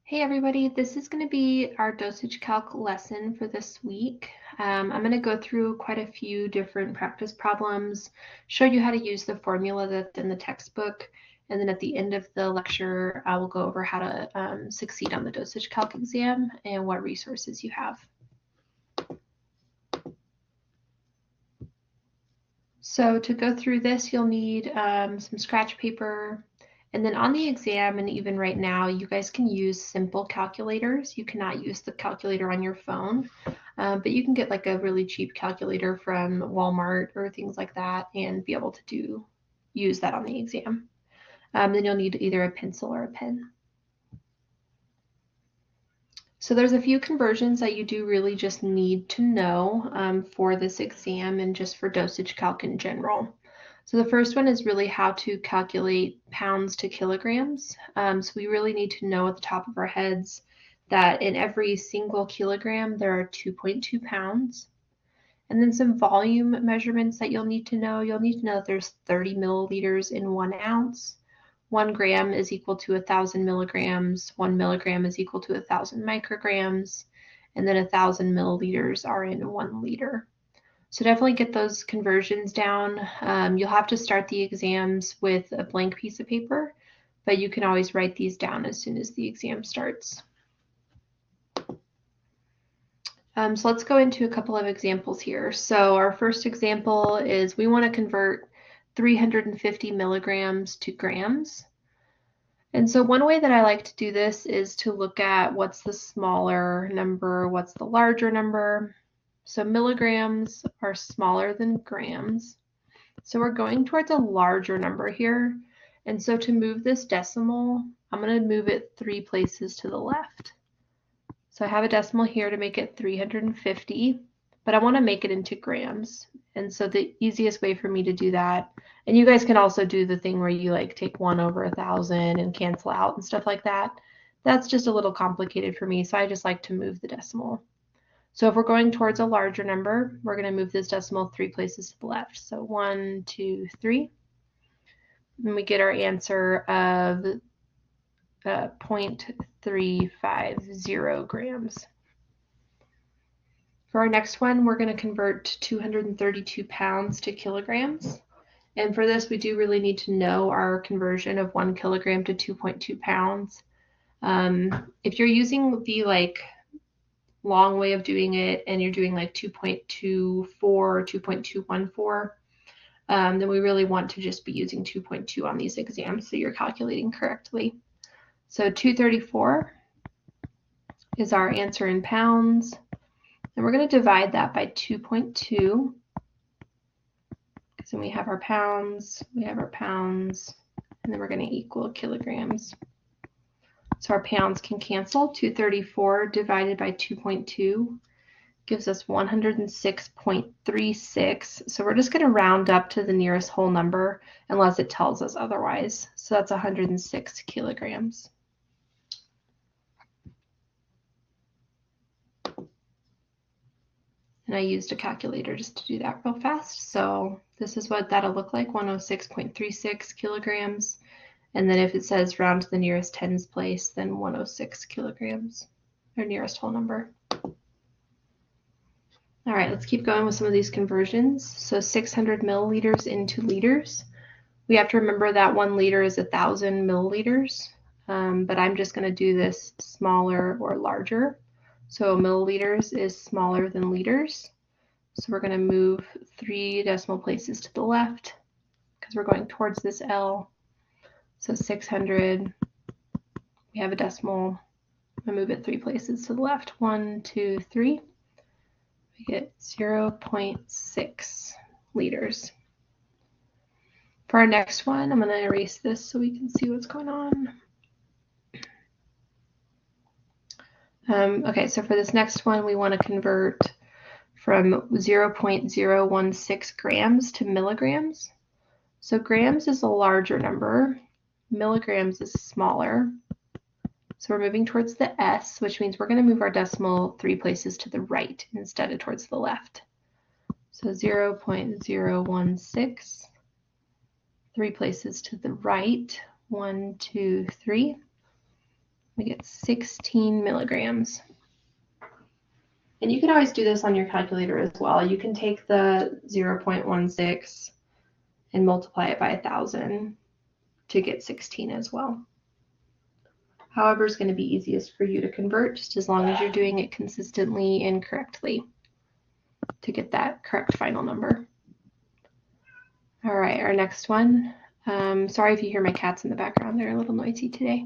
Hey everybody, this is going to be our Dosage Calc lesson for this week. I'm going to go through quite a few different practice problems, show you how to use the formula that's in the textbook, and then at the end of the lecture, I will go over how to succeed on the Dosage Calc exam and what resources you have. So to go through this, you'll need some scratch paper, and then on the exam, and even right now, you guys can use simple calculators. You cannot use the calculator on your phone, but you can get like a really cheap calculator from Walmart or things like that and be able to use that on the exam. Then you'll need either a pencil or a pen. So there's a few conversions that you do really just need to know for this exam and just for dosage calc in general. So the first one is really how to calculate pounds to kilograms. So we really need to know at the top of our heads that in every single kilogram there are 2.2 pounds. And then some volume measurements that you'll need to know. You'll need to know that there's 30 milliliters in 1 ounce. 1 gram is equal to 1,000 milligrams, 1 milligram is equal to 1,000 micrograms, and then 1,000 milliliters are in 1 liter. So definitely get those conversions down. You'll have to start the exams with a blank piece of paper, but you can always write these down as soon as the exam starts. So let's go into a couple of examples here. So our first example is we want to convert 350 milligrams to grams. And so one way that I like to do this is to look at what's the smaller number, what's the larger number. So milligrams are smaller than grams. So we're going towards a larger number here. And so to move this decimal, I'm going to move it 3 places to the left. So I have a decimal here to make it 350, but I want to make it into grams. And so the easiest way for me to do that, and you guys can also do the thing where you like take 1 over 1,000 and cancel out and stuff like that. That's just a little complicated for me, so I just like to move the decimal. So if we're going towards a larger number, we're going to move this decimal 3 places to the left. So 1, 2, 3. And we get our answer of 0.350 grams. For our next one, we're going to convert 232 pounds to kilograms. And for this, we do really need to know our conversion of 1 kilogram to 2.2 pounds. If you're using the long way of doing it and you're doing like 2.24 or 2.214, then we really want to just be using 2.2 on these exams so you're calculating correctly. So 234 is our answer in pounds. And we're going to divide that by 2.2. So we have our pounds, and then we're going to equal kilograms. So our pounds can cancel. 234 divided by 2.2 gives us 106.36. So we're just going to round up to the nearest whole number unless it tells us otherwise. So that's 106 kilograms. And I used a calculator just to do that real fast. So this is what that'll look like, 106.36 kilograms. And then if it says round to the nearest tens place, then 106 kilograms, or nearest whole number. All right, let's keep going with some of these conversions. So 600 milliliters into liters. We have to remember that 1 liter is 1,000 milliliters, but I'm just going to do this smaller or larger. So milliliters is smaller than liters. So we're going to move 3 decimal places to the left because we're going towards this L. So 600, we have a decimal. I move it 3 places to the left. 1, 2, 3. We get 0.6 liters. For our next one, I'm going to erase this so we can see what's going on. Okay, so for this next one, we want to convert from 0.016 grams to milligrams. So grams is a larger number, milligrams is smaller. So we're moving towards the S, which means we're going to move our decimal 3 places to the right instead of towards the left. So 0.016, 3 places to the right, 1, 2, 3. we get 16 milligrams. And you can always do this on your calculator as well. You can take the 0.16 and multiply it by 1,000 to get 16 as well. However is going to be easiest for you to convert, just as long as you're doing it consistently and correctly to get that correct final number. All right, our next one. Sorry if you hear my cats in the background, they're a little noisy today.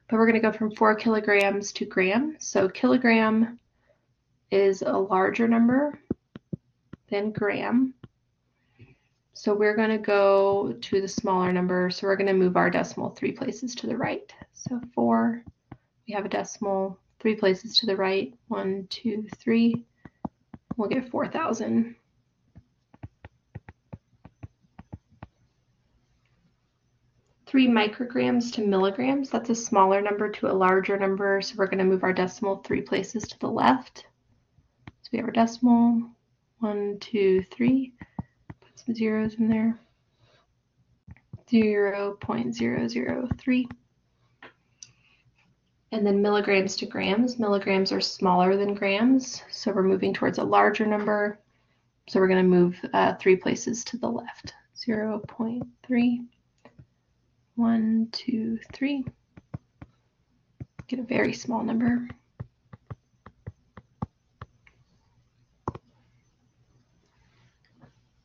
But we're going to go from 4 kilograms to gram. So kilogram is a larger number than gram. So we're going to go to the smaller number. So we're going to move our decimal 3 places to the right. So 4, we have a decimal 3 places to the right. 1, 2, 3. We'll get 4,000. Three micrograms to milligrams, that's a smaller number to a larger number, so we're going to move our decimal 3 places to the left. So we have our decimal, 1, 2, 3, put some zeros in there, 0.003. And then milligrams to grams, milligrams are smaller than grams, so we're moving towards a larger number, so we're going to move 3 places to the left, 0.3. 1, 2, 3. Get a very small number.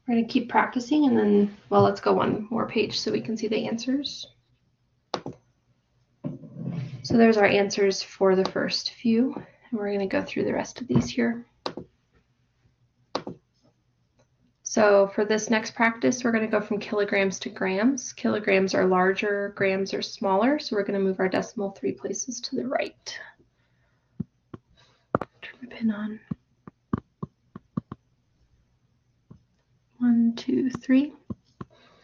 We're going to keep practicing and then, well, let's go one more page so we can see the answers. So there's our answers for the first few, and we're going to go through the rest of these here. So for this next practice, we're going to go from kilograms to grams. Kilograms are larger, grams are smaller, so we're going to move our decimal 3 places to the right. Turn the pin on. 1, 2, 3.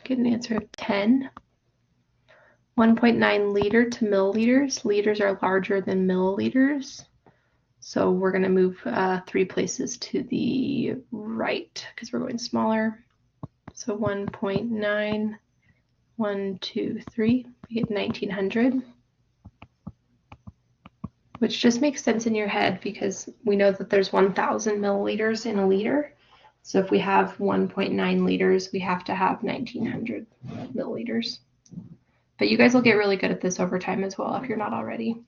Get an answer of 10. 1.9 liter to milliliters. Liters are larger than milliliters. So we're going to move 3 places to the right because we're going smaller. So 1.9, 1, 2, 3, we get 1900, which just makes sense in your head because we know that there's 1,000 milliliters in a liter. So if we have 1.9 liters, we have to have 1900 milliliters. But you guys will get really good at this over time as well if you're not already.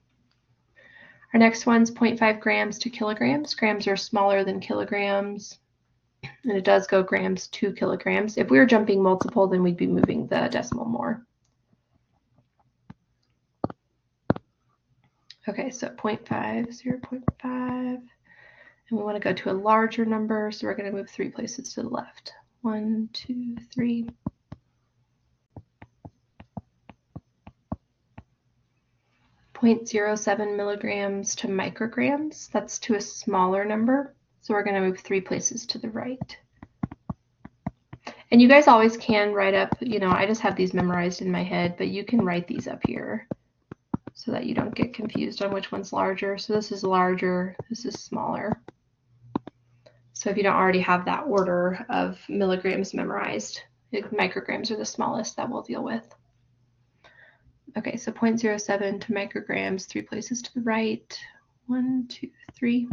Our next one's 0.5 grams to kilograms. Grams are smaller than kilograms, and it does go grams to kilograms. If we were jumping multiple, then we'd be moving the decimal more. Okay, so 0.5, 0.5, and we want to go to a larger number, so we're going to move 3 places to the left. 1, 2, 3. 0.07 milligrams to micrograms. That's to a smaller number, so we're going to move 3 places to the right. And you guys always can write up, I just have these memorized in my head, but you can write these up here so that you don't get confused on which one's larger. So this is larger, this is smaller. So if you don't already have that order of milligrams memorized, micrograms are the smallest that we'll deal with. Okay, so 0.07 to micrograms, 3 places to the right. 1, 2, 3.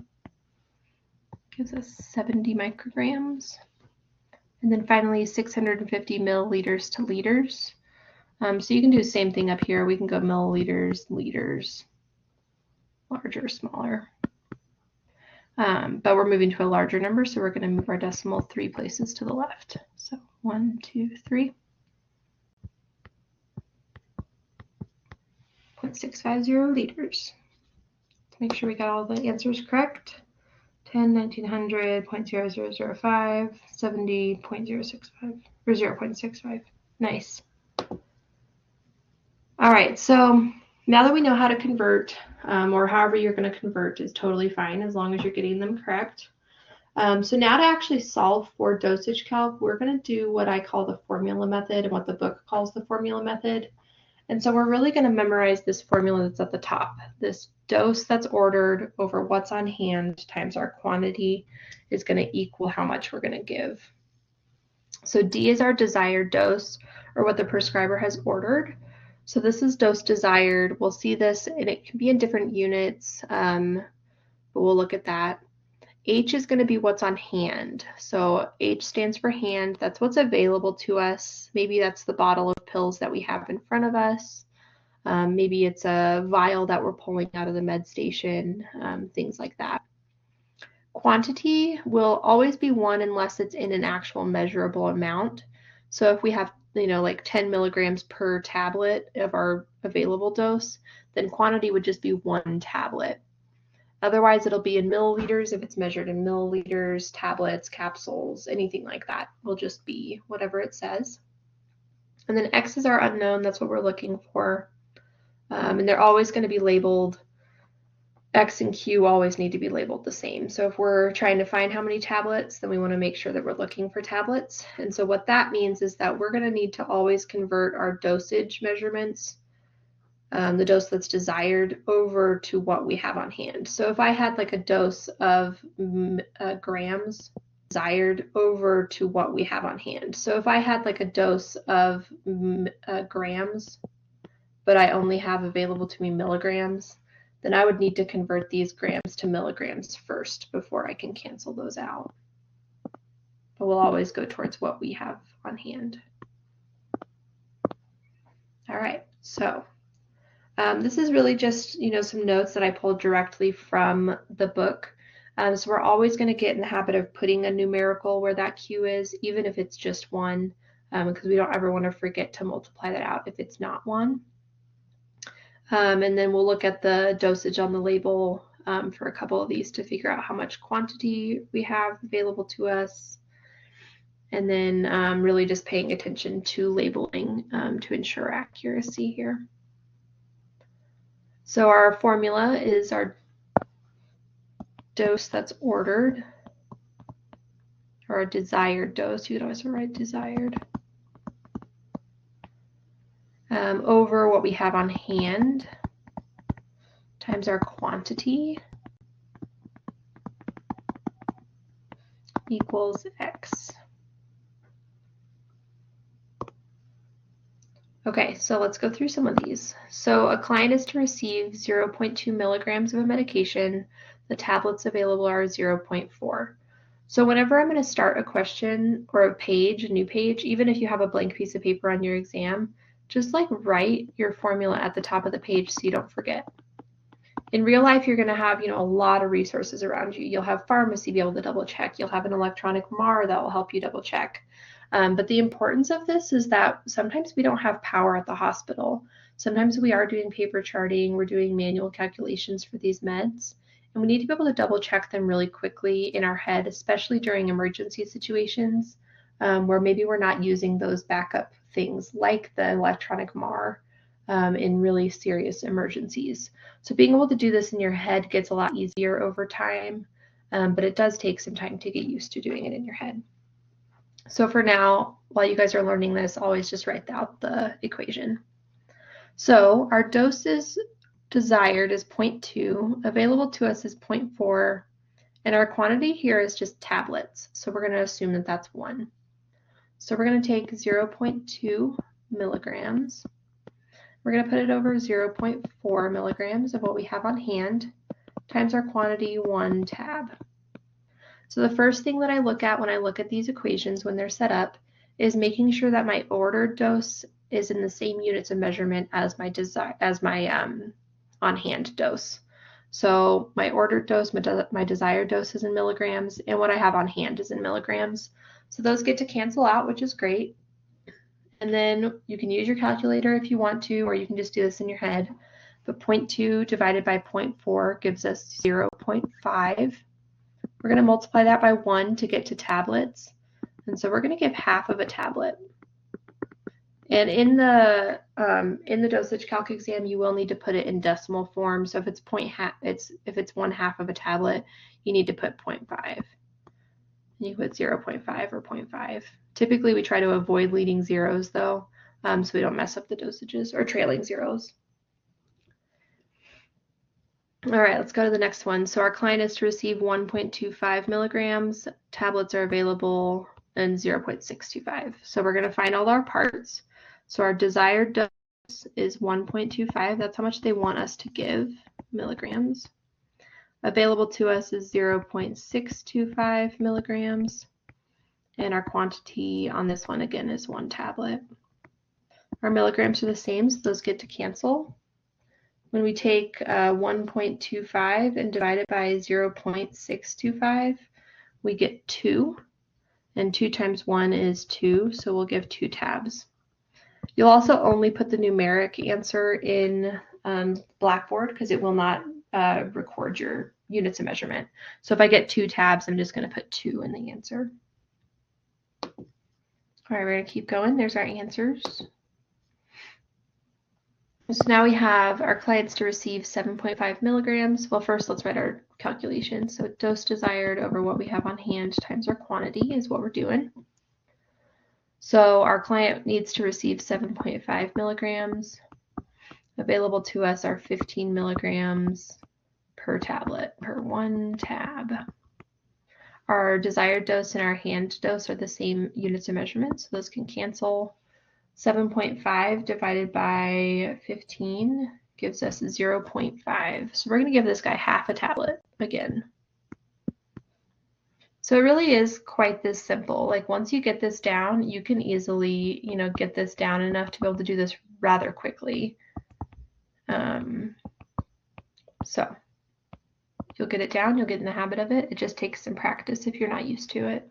Gives us 70 micrograms. And then finally 650 milliliters to liters. So you can do the same thing up here. We can go milliliters, liters, larger, smaller. But we're moving to a larger number, so we're going to move our decimal 3 places to the left. So 1, 2, 3. 0.650 liters. Let's make sure we got all the answers correct. 10, 1900, 0.0005, 70, 0.065, or 0.65. Nice. All right, so now that we know how to convert, or however you're going to convert is totally fine as long as you're getting them correct. So now to actually solve for dosage calc, we're going to do what I call the formula method and what the book calls the formula method. And so we're really going to memorize this formula that's at the top. This dose that's ordered over what's on hand times our quantity is going to equal how much we're going to give. So D is our desired dose, or what the prescriber has ordered. So this is dose desired. We'll see this, and it can be in different units, but we'll look at that. H is going to be what's on hand. So H stands for hand. That's what's available to us. Maybe that's the bottle of pills that we have in front of us. Maybe it's a vial that we're pulling out of the med station, things like that. Quantity will always be 1 unless it's in an actual measurable amount. So if we have, like 10 milligrams per tablet of our available dose, then quantity would just be 1 tablet. Otherwise, it'll be in milliliters if it's measured in milliliters, tablets, capsules, anything like that. Will just be whatever it says. And then X is our unknown. That's what we're looking for. And they're always going to be labeled. X and Q always need to be labeled the same. So if we're trying to find how many tablets, then we want to make sure that we're looking for tablets. And so what that means is that we're going to need to always convert our dosage measurements, the dose that's desired, over to what we have on hand. So if I had like a dose of grams desired over to what we have on hand. So if I had like a dose of grams, but I only have available to me milligrams, then I would need to convert these grams to milligrams first before I can cancel those out. But we'll always go towards what we have on hand. All right, so this is really just, some notes that I pulled directly from the book. So we're always going to get in the habit of putting a numerical where that Q is, even if it's just 1, because we don't ever want to forget to multiply that out if it's not 1. And then we'll look at the dosage on the label for a couple of these to figure out how much quantity we have available to us. And then really just paying attention to labeling to ensure accuracy here. So our formula is our dose that's ordered, or a desired dose. You could always write desired. Over what we have on hand times our quantity equals X. Okay, so let's go through some of these. So a client is to receive 0.2 milligrams of a medication. The tablets available are 0.4. So whenever I'm going to start a question or a page, a new page, even if you have a blank piece of paper on your exam, just like write your formula at the top of the page so you don't forget. In real life, you're going to have, a lot of resources around you. You'll have pharmacy be able to double check. You'll have an electronic MAR that will help you double check. But the importance of this is that sometimes we don't have power at the hospital. Sometimes we are doing paper charting, we're doing manual calculations for these meds, and we need to be able to double check them really quickly in our head, especially during emergency situations where maybe we're not using those backup things like the electronic MAR in really serious emergencies. So being able to do this in your head gets a lot easier over time, but it does take some time to get used to doing it in your head. So for now, while you guys are learning this, always just write out the equation. So our doses desired is 0.2, available to us is 0.4, and our quantity here is just tablets. So we're going to assume that that's 1. So we're going to take 0.2 milligrams. We're going to put it over 0.4 milligrams of what we have on hand times our quantity, 1 tab. So the first thing that I look at when I look at these equations when they're set up is making sure that my ordered dose is in the same units of measurement as my on-hand dose. So my ordered dose, my desired dose is in milligrams, and what I have on hand is in milligrams. So those get to cancel out, which is great. And then you can use your calculator if you want to, or you can just do this in your head. But 0.2 divided by 0.4 gives us 0.5. We're going to multiply that by 1 to get to tablets. And so we're going to give half of a tablet. And in the Dosage Calc exam, you will need to put it in decimal form. So if it's if it's 1/2 of a tablet, you need to put 0.5. You put 0.5 or 0.5. Typically, we try to avoid leading zeros, though, so we don't mess up the dosages, or trailing zeros. All right, let's go to the next one. So our client is to receive 1.25 milligrams. Tablets are available in 0.625. So we're going to find all our parts. So our desired dose is 1.25. That's how much they want us to give, milligrams. Available to us is 0.625 milligrams. And our quantity on this one, again, is 1 tablet. Our milligrams are the same, so those get to cancel. When we take 1.25 and divide it by 0.625, we get 2. And 2 times 1 is 2, so we'll give 2 tabs. You'll also only put the numeric answer in Blackboard because it will not record your units of measurement. So if I get 2 tabs, I'm just going to put 2 in the answer. All right, we're going to keep going. There's our answers. So now we have our clients to receive 7.5 milligrams. Well, first let's write our calculation. So dose desired over what we have on hand times our quantity is what we're doing. So our client needs to receive 7.5 milligrams. Available to us are 15 milligrams per tablet, per 1 tab. Our desired dose and our hand dose are the same units of measurement, so those can cancel. 7.5 divided by 15 gives us 0.5. So we're going to give this guy half a tablet again. So it really is quite this simple. Like once you get this down, you can easily, get this down enough to be able to do this rather quickly. So you'll get it down, you'll get in the habit of it. It just takes some practice if you're not used to it.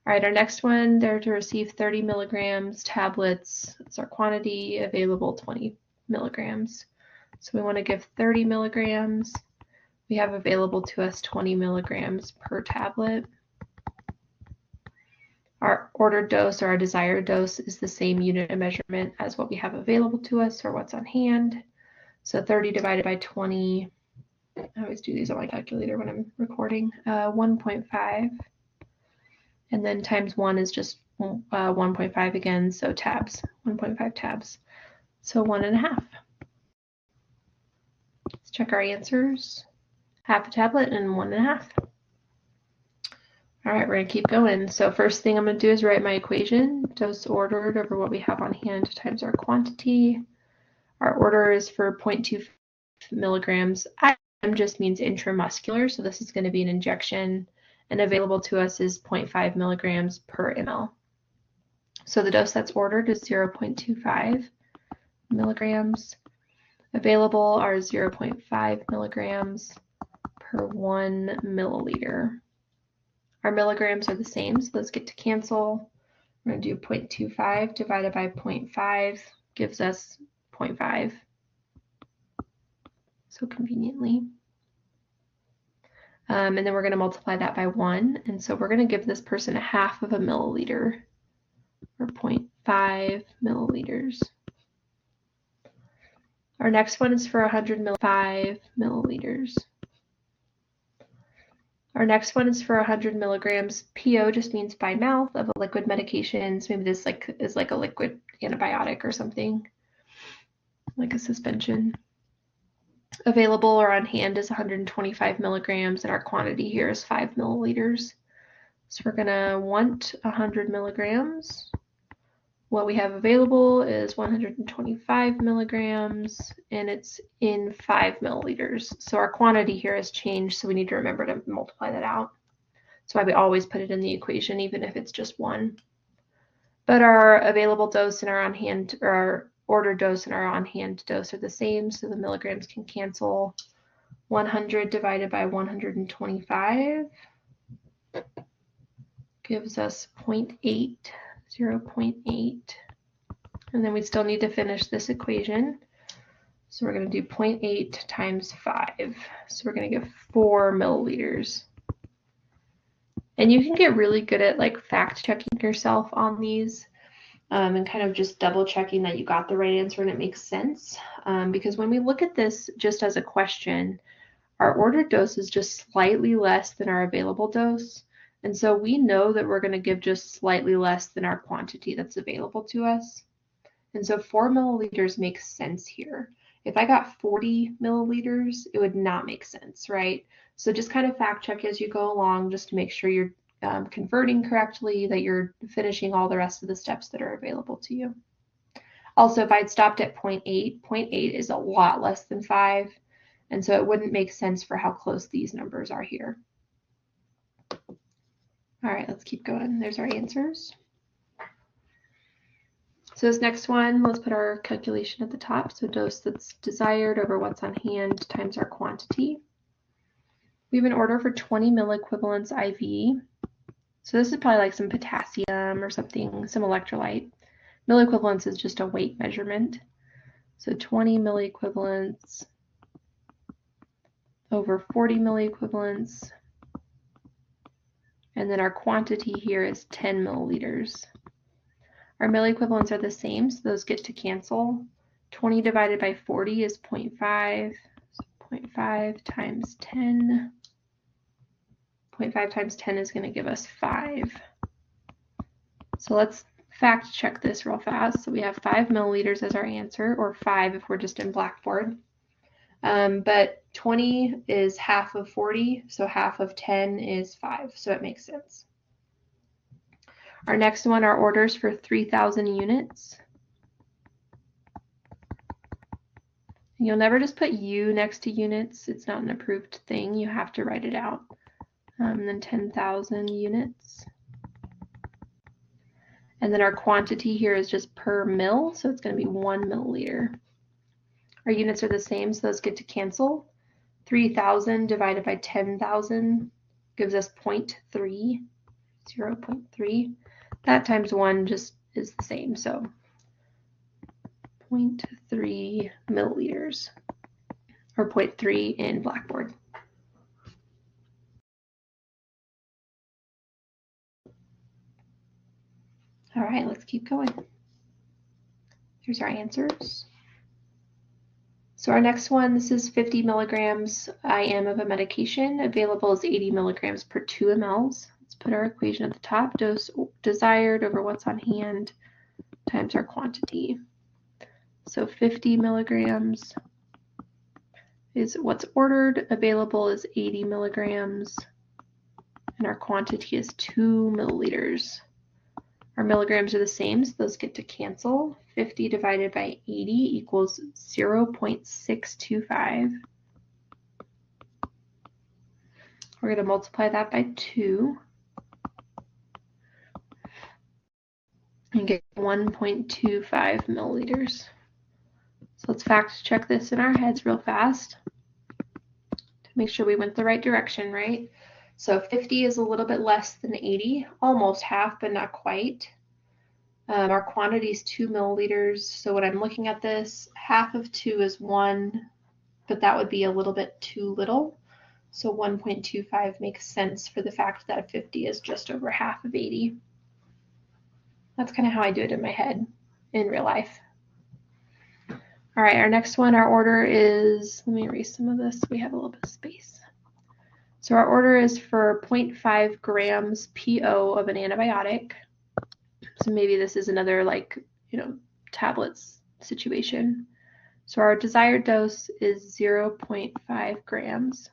All right, our next one, they're to receive 30 milligrams tablets. That's our quantity, available 20 milligrams. So we want to give 30 milligrams. We have available to us 20 milligrams per tablet. Our ordered dose or our desired dose is the same unit of measurement as what we have available to us or what's on hand. So 30 divided by 20, I always do these on my calculator when I'm recording, 1.5. And then times 1 is just 1.5 again, so tabs, 1.5 tabs. So 1.5. Let's check our answers. Half a tablet and 1.5. All right, we're going to keep going. So first thing I'm going to do is write my equation. Dose ordered over what we have on hand times our quantity. Our order is for 0.2 milligrams. IM just means intramuscular, so this is going to be an injection. And available to us is 0.5 milligrams per ml. So the dose that's ordered is 0.25 milligrams. Available are 0.5 milligrams per 1 milliliter. Our milligrams are the same, so those get to cancel. We're going to do 0.25 divided by 0.5 gives us 0.5. So conveniently. And then we're going to multiply that by 1. And so we're going to give this person a half of a milliliter, or 0.5 milliliters. Our next one is for 5 milliliters. Our next one is for 100 milligrams. PO just means by mouth of a liquid medication. So maybe this is like a liquid antibiotic or something, like a suspension. Available or on hand is 125 milligrams, and our quantity here is 5 milliliters. So we're going to want 100 milligrams. What we have available is 125 milligrams, and it's in 5 milliliters. So our quantity here has changed, so we need to remember to multiply that out. That's why we always put it in the equation, even if it's just 1. But our available dose and our on-hand, or our ordered dose and our on-hand dose are the same, so the milligrams can cancel. 100 divided by 125 gives us 0.8, 0.8. And then we still need to finish this equation. So we're going to do 0.8 times 5. So we're going to give 4 milliliters. And you can get really good at like fact checking yourself on these. And kind of just double checking that you got the right answer and it makes sense. Because when we look at this just as a question, our ordered dose is just slightly less than our available dose. And so we know that we're going to give just slightly less than our quantity that's available to us. And so 4 milliliters makes sense here. If I got 40 milliliters, it would not make sense, right? So just kind of fact check as you go along just to make sure you're converting correctly, that you're finishing all the rest of the steps that are available to you. Also, if I'd stopped at 0.8, 0.8 is a lot less than 5, and so it wouldn't make sense for how close these numbers are here. All right, let's keep going. There's our answers. So this next one, let's put our calculation at the top. So dose that's desired over what's on hand times our quantity. We have an order for 20 milliequivalents IV. So this is probably like some potassium or something, some electrolyte. Milliequivalents is just a weight measurement. So 20 milliequivalents over 40 milliequivalents. And then our quantity here is 10 milliliters. Our milliequivalents are the same, so those get to cancel. 20 divided by 40 is 0.5. So 0.5 times 10. 0.5 times 10 is going to give us 5. So let's fact check this real fast. So we have 5 milliliters as our answer, or 5 if we're just in Blackboard. But 20 is half of 40, so half of 10 is 5, so it makes sense. Our next one, our orders for 3,000 units. You'll never just put U next to units. It's not an approved thing. You have to write it out. And then 10,000 units. And then our quantity here is just per mil, so it's going to be 1 milliliter. Our units are the same, so those get to cancel. 3,000 divided by 10,000 gives us 0.3, 0.3. That times 1 just is the same, so 0.3 milliliters, or 0.3 in Blackboard. All right, let's keep going. Here's our answers. So our next one, this is 50 milligrams IM of a medication. Available is 80 milligrams per 2 mLs. Let's put our equation at the top. Dose desired over what's on hand times our quantity. So 50 milligrams is what's ordered. Available is 80 milligrams. And our quantity is 2 milliliters. Our milligrams are the same, so those get to cancel. 50 divided by 80 equals 0.625. We're going to multiply that by 2 and get 1.25 milliliters. So let's fact check this in our heads real fast to make sure we went the right direction, right? So 50 is a little bit less than 80, almost half, but not quite. Our quantity is 2 milliliters. So when I'm looking at this, half of 2 is 1, but that would be a little bit too little. So 1.25 makes sense for the fact that 50 is just over half of 80. That's kind of how I do it in my head in real life. All right, our next one, our order is, let me erase some of this. We have a little bit of space. So our order is for 0.5 grams PO of an antibiotic. So maybe this is another tablets situation. So our desired dose is 0.5 grams.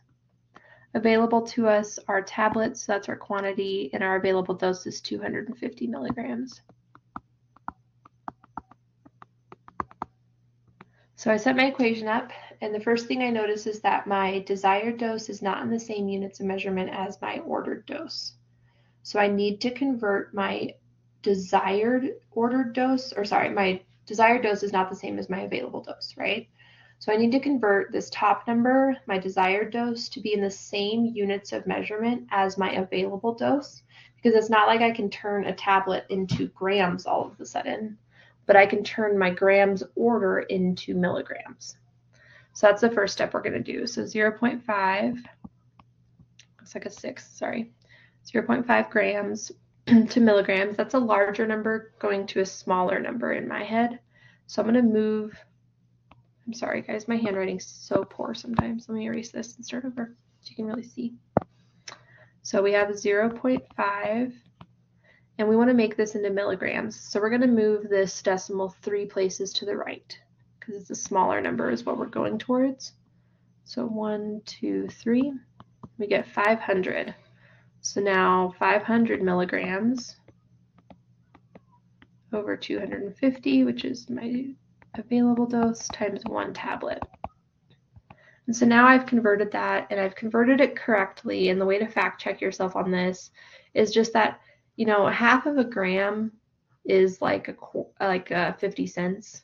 Available to us are tablets, so that's our quantity, and our available dose is 250 milligrams. So I set my equation up, and the first thing I notice is that my desired dose is not in the same units of measurement as my ordered dose. So I need to convert my desired ordered dose, my desired dose is not the same as my available dose, right? So I need to convert this top number, my desired dose, to be in the same units of measurement as my available dose, because it's not like I can turn a tablet into grams all of a sudden, but I can turn my grams order into milligrams. So that's the first step we're going to do. So 0.5, looks like a 6, sorry. 0.5 grams to milligrams. That's a larger number going to a smaller number in my head. So I'm going to move, I'm sorry guys, my handwriting's so poor sometimes. Let me erase this and start over so you can really see. So we have 0.5, and we want to make this into milligrams. So we're going to move this decimal 3 places to the right because it's a smaller number is what we're going towards. So 1, 2, 3, we get 500. So now 500 milligrams over 250, which is my available dose, times 1 tablet. And so now I've converted that, and I've converted it correctly. And the way to fact check yourself on this is just that, you know, half of a gram is like 50 cents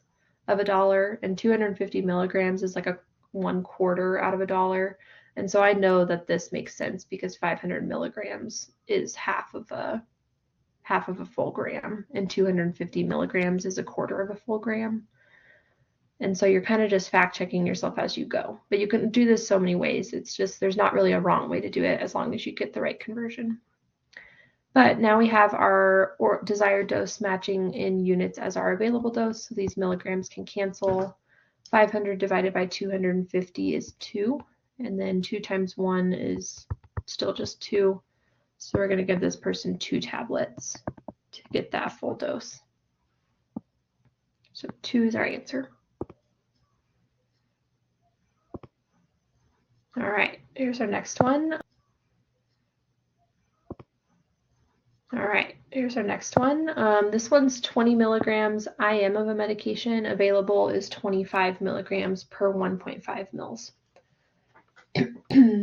of a dollar, and 250 milligrams is like a 1/4 out of a dollar. And so I know that this makes sense because 500 milligrams is half of a full gram, and 250 milligrams is 1/4 of a full gram. And so you're kind of just fact checking yourself as you go. But you can do this so many ways. It's just, there's not really a wrong way to do it as long as you get the right conversion. But now we have our desired dose matching in units as our available dose. So these milligrams can cancel. 500 divided by 250 is 2. And then 2 times 1 is still just 2. So we're going to give this person 2 tablets to get that full dose. So 2 is our answer. All right, here's our next one. All right, here's our next one. This one's 20 milligrams IM of a medication. Available is 25 milligrams per 1.5 mils.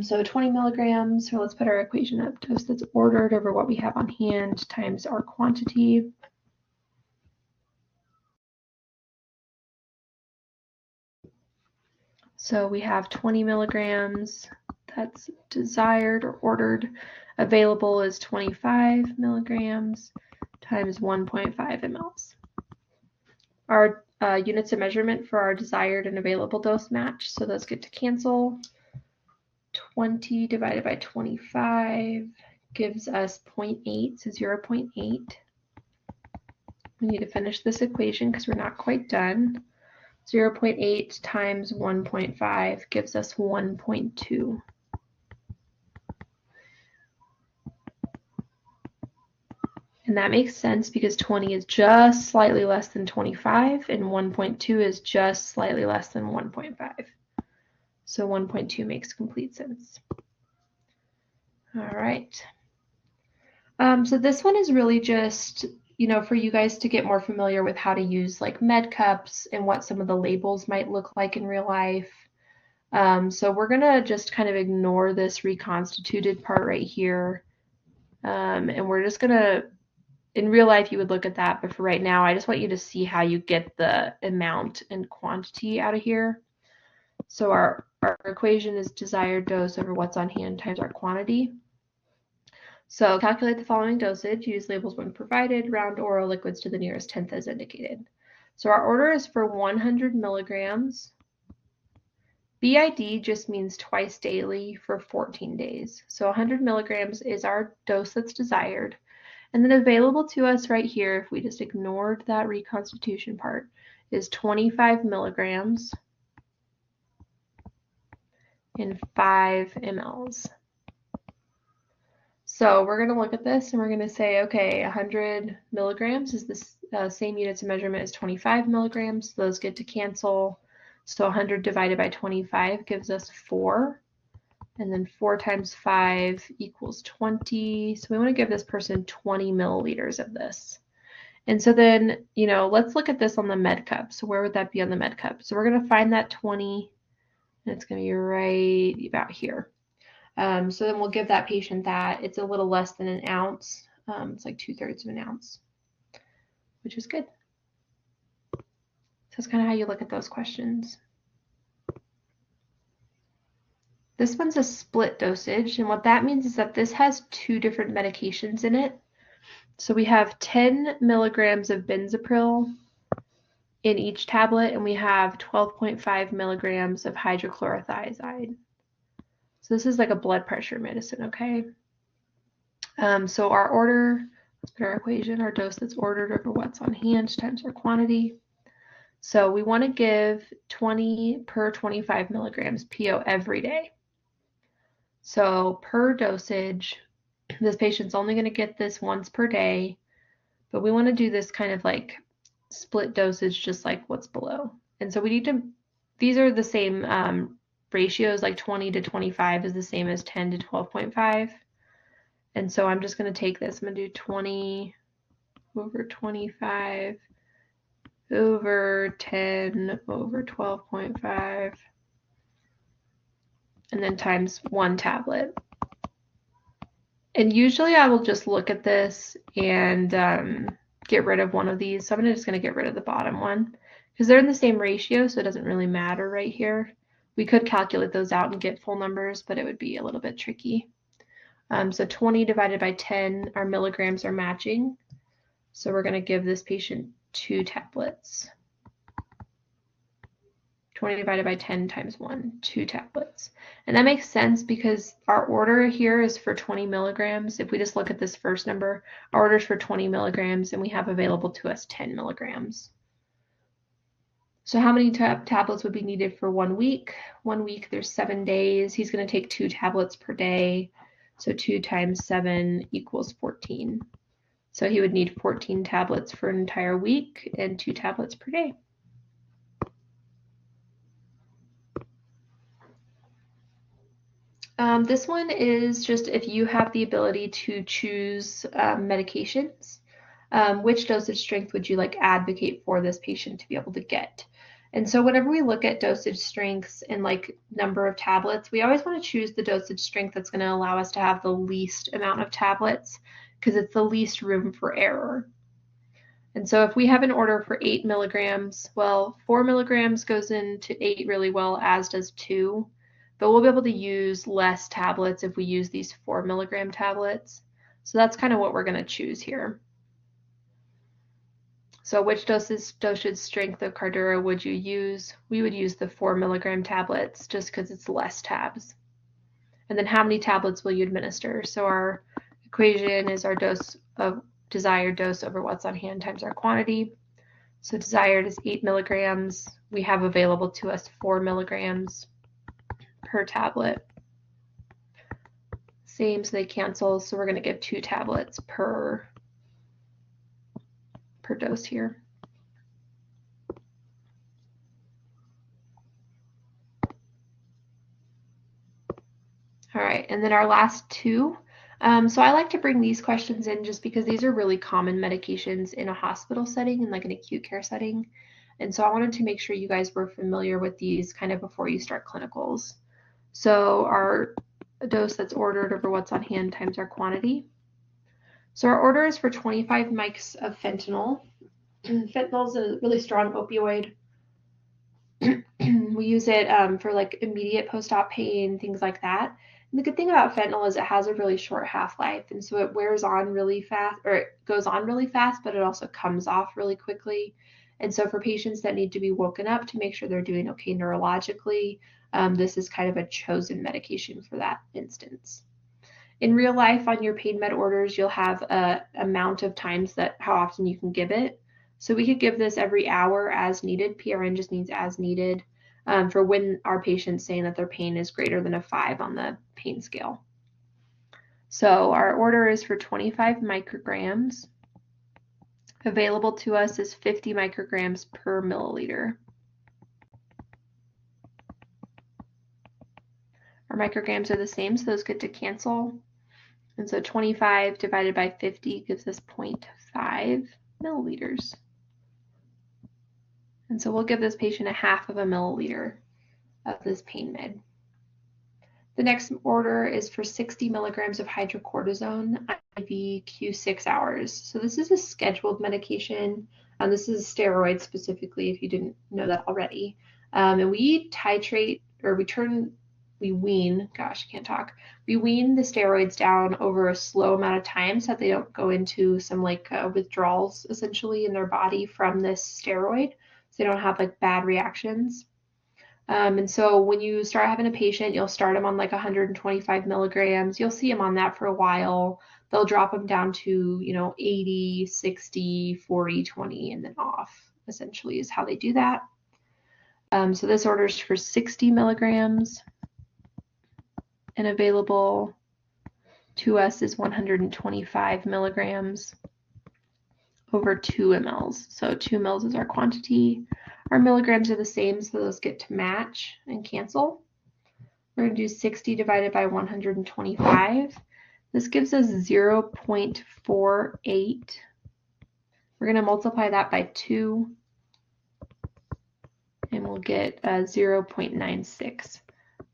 So 20 milligrams, so let's put our equation up. Dose that's ordered over what we have on hand times our quantity. So we have 20 milligrams, that's desired or ordered. Available is 25 milligrams times 1.5 mLs. Our units of measurement for our desired and available dose match, so those get to cancel. 20 divided by 25 gives us 0.8, so 0.8. We need to finish this equation because we're not quite done. 0.8 times 1.5 gives us 1.2. And that makes sense because 20 is just slightly less than 25, and 1.2 is just slightly less than 1.5. So 1.2 makes complete sense. All right. So this one is really just, you know, for you guys to get more familiar with how to use like med cups and what some of the labels might look like in real life. So we're gonna just kind of ignore this reconstituted part right here. And we're just gonna, in real life you would look at that, but for right now I just want you to see how you get the amount and quantity out of here. So our equation is desired dose over what's on hand times our quantity. So calculate the following dosage, use labels when provided, round oral liquids to the nearest tenth as indicated. So our order is for 100 milligrams. BID just means twice daily for 14 days. So 100 milligrams is our dose that's desired. And then available to us right here, if we just ignored that reconstitution part, is 25 milligrams in 5 mLs. So we're going to look at this and we're going to say, okay, 100 milligrams is the same units of measurement as 25 milligrams. Those get to cancel. So 100 divided by 25 gives us 4. And then 4 times 5 equals 20. So we want to give this person 20 milliliters of this. And so then, you know, let's look at this on the med cup. So where would that be on the med cup? So we're going to find that 20, and it's going to be right about here. So then we'll give that patient that. It's a little less than an ounce. It's like 2/3 of an ounce, which is good. So that's kind of how you look at those questions. This one's a split dosage, and what that means is that this has 2 different medications in it. So we have 10 milligrams of benzapril in each tablet, and we have 12.5 milligrams of hydrochlorothiazide. So this is like a blood pressure medicine, okay? So our order, let's put our equation, our dose that's ordered over what's on hand times our quantity. So we want to give 20 per 25 milligrams PO every day. So per dosage, this patient's only going to get this once per day, but we want to do this kind of like split dosage just like what's below. And so we need to, these are the same ratios, like 20 to 25 is the same as 10 to 12.5. And so I'm just going to take this, I'm going to do 20 over 25 over 10 over 12.5, and then times 1 tablet. And usually I will just look at this and get rid of one of these. So I'm just going to get rid of the bottom one because they're in the same ratio, so it doesn't really matter right here. We could calculate those out and get full numbers, but it would be a little bit tricky. So 20 divided by 10, our milligrams are matching. So we're going to give this patient 2 tablets. 20 divided by 10 times 1, 2 tablets. And that makes sense because our order here is for 20 milligrams. If we just look at this first number, our order is for 20 milligrams and we have available to us 10 milligrams. So how many tablets would be needed for 1 week? 1 week, there's 7 days. He's going to take 2 tablets per day. So 2 times 7 equals 14. So he would need 14 tablets for an entire week and 2 tablets per day. This one is just if you have the ability to choose medications, which dosage strength would you like advocate for this patient to be able to get? And so whenever we look at dosage strengths and like number of tablets, we always want to choose the dosage strength that's going to allow us to have the least amount of tablets because it's the least room for error. And so if we have an order for 8 milligrams, well, 4 milligrams goes into 8 really well, as does 2. But we'll be able to use less tablets if we use these 4 milligram tablets. So that's kind of what we're going to choose here. So which dosage strength of Cardura would you use? We would use the 4 milligram tablets just because it's less tabs. And then how many tablets will you administer? So our equation is our desired dose over what's on hand times our quantity. So desired is 8 milligrams. We have available to us 4 milligrams per tablet. Same, so they cancel, so we're going to give 2 tablets per dose here. All right, and then our last 2. So I like to bring these questions in just because these are really common medications in a hospital setting and like an acute care setting. And so I wanted to make sure you guys were familiar with these kind of before you start clinicals. So our dose that's ordered over what's on hand times our quantity. So our order is for 25 mics of fentanyl. Fentanyl is a really strong opioid. We use it for like immediate post-op pain, things like that. And the good thing about fentanyl is it has a really short half-life, and so it wears on really fast, or it goes on really fast, but it also comes off really quickly. And so for patients that need to be woken up to make sure they're doing okay neurologically, this is kind of a chosen medication for that instance. In real life, on your pain med orders, you'll have an amount of times that how often you can give it. So we could give this every hour as needed. PRN just means as needed for when our patient's saying that their pain is greater than a 5 on the pain scale. So our order is for 25 micrograms. Available to us is 50 micrograms per milliliter. Our micrograms are the same, so those get to cancel. And so 25 divided by 50 gives us 0.5 milliliters. And so we'll give this patient a half of a milliliter of this pain med. The next order is for 60 milligrams of hydrocortisone IV Q6 hours. So this is a scheduled medication. This is a steroid specifically, if you didn't know that already. And we titrate, or we wean the steroids down over a slow amount of time so that they don't go into some like withdrawals essentially in their body from this steroid, so they don't have like bad reactions. And so when you start having a patient, you'll start them on like 125 milligrams. You'll see them on that for a while. They'll drop them down to, 80, 60, 40, 20, and then off, essentially is how they do that. So this order is for 60 milligrams. And available to us is 125 milligrams over 2 mLs. So 2 mLs is our quantity. Our milligrams are the same, so those get to match and cancel. We're going to do 60 divided by 125. This gives us 0.48 We're going to multiply that by 2, and we'll get 0.96.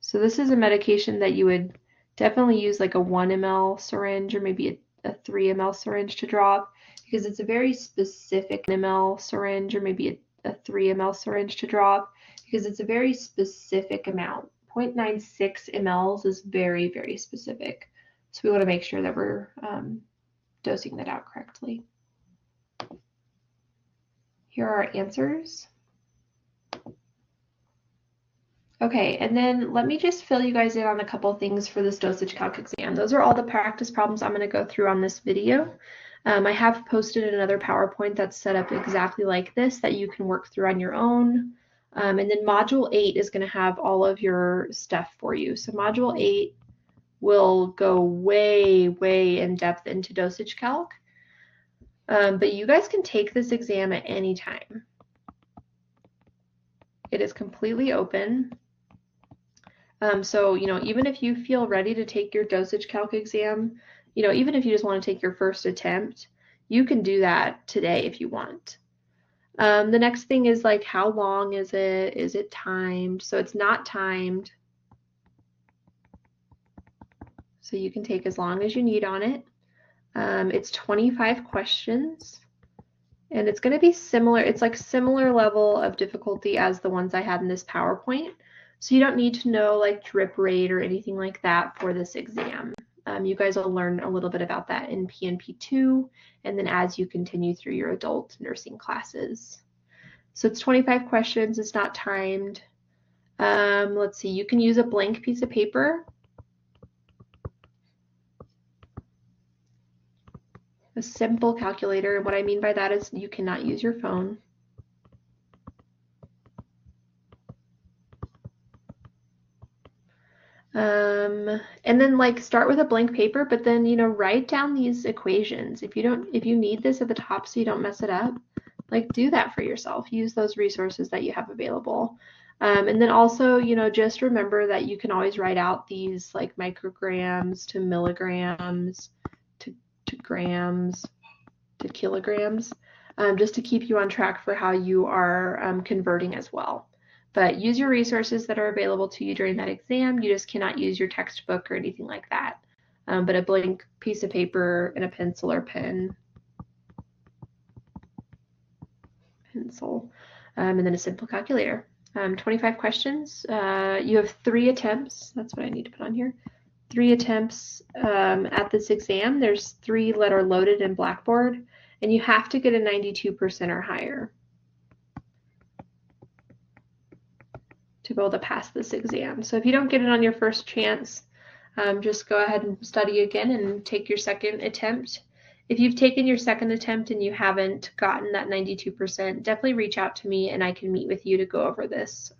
So this is a medication that you would definitely use like a 1 ml syringe or maybe a 3 ml syringe to drop, because it's a very specific ml syringe or maybe a 3 ml syringe to drop, because it's a very specific amount. 0.96 mLs is very, very specific. So we want to make sure that we're dosing that out correctly. Here are our answers. Okay, and then let me just fill you guys in on a couple things for this Dosage Calc exam. Those are all the practice problems I'm going to go through on this video. I have posted another PowerPoint that's set up exactly like this that you can work through on your own. And then Module 8 is going to have all of your stuff for you. So Module 8 will go way, way in depth into Dosage Calc. But you guys can take this exam at any time. It is completely open. So, even if you feel ready to take your Dosage Calc exam, even if you just want to take your first attempt, you can do that today if you want. The next thing is like, how long is it? Is it timed? So it's not timed. So you can take as long as you need on it. It's 25 questions. And it's going to be similar. It's like similar level of difficulty as the ones I had in this PowerPoint. So you don't need to know like drip rate or anything like that for this exam. You guys will learn a little bit about that in PNP2 and then as you continue through your adult nursing classes. So it's 25 questions. It's not timed. Let's see. You can use a blank piece of paper. A simple calculator. What I mean by that is you cannot use your phone. And then like start with a blank paper, but then, write down these equations. If you need this at the top so you don't mess it up, like do that for yourself. Use those resources that you have available. And then also, just remember that you can always write out these like micrograms to milligrams to grams to kilograms, just to keep you on track for how you are converting as well. But use your resources that are available to you during that exam. You just cannot use your textbook or anything like that. But a blank piece of paper and a pencil or pen. And then a simple calculator. 25 questions. You have 3 attempts. That's what I need to put on here. 3 attempts at this exam. There's 3 that are loaded in Blackboard, and you have to get a 92% or higher to be able to pass this exam. So if you don't get it on your first chance, just go ahead and study again and take your second attempt. If you've taken your second attempt and you haven't gotten that 92%, definitely reach out to me and I can meet with you to go over this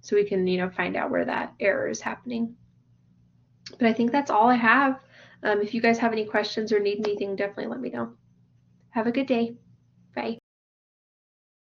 so we can, find out where that error is happening. But I think that's all I have. If you guys have any questions or need anything, definitely let me know. Have a good day. Bye.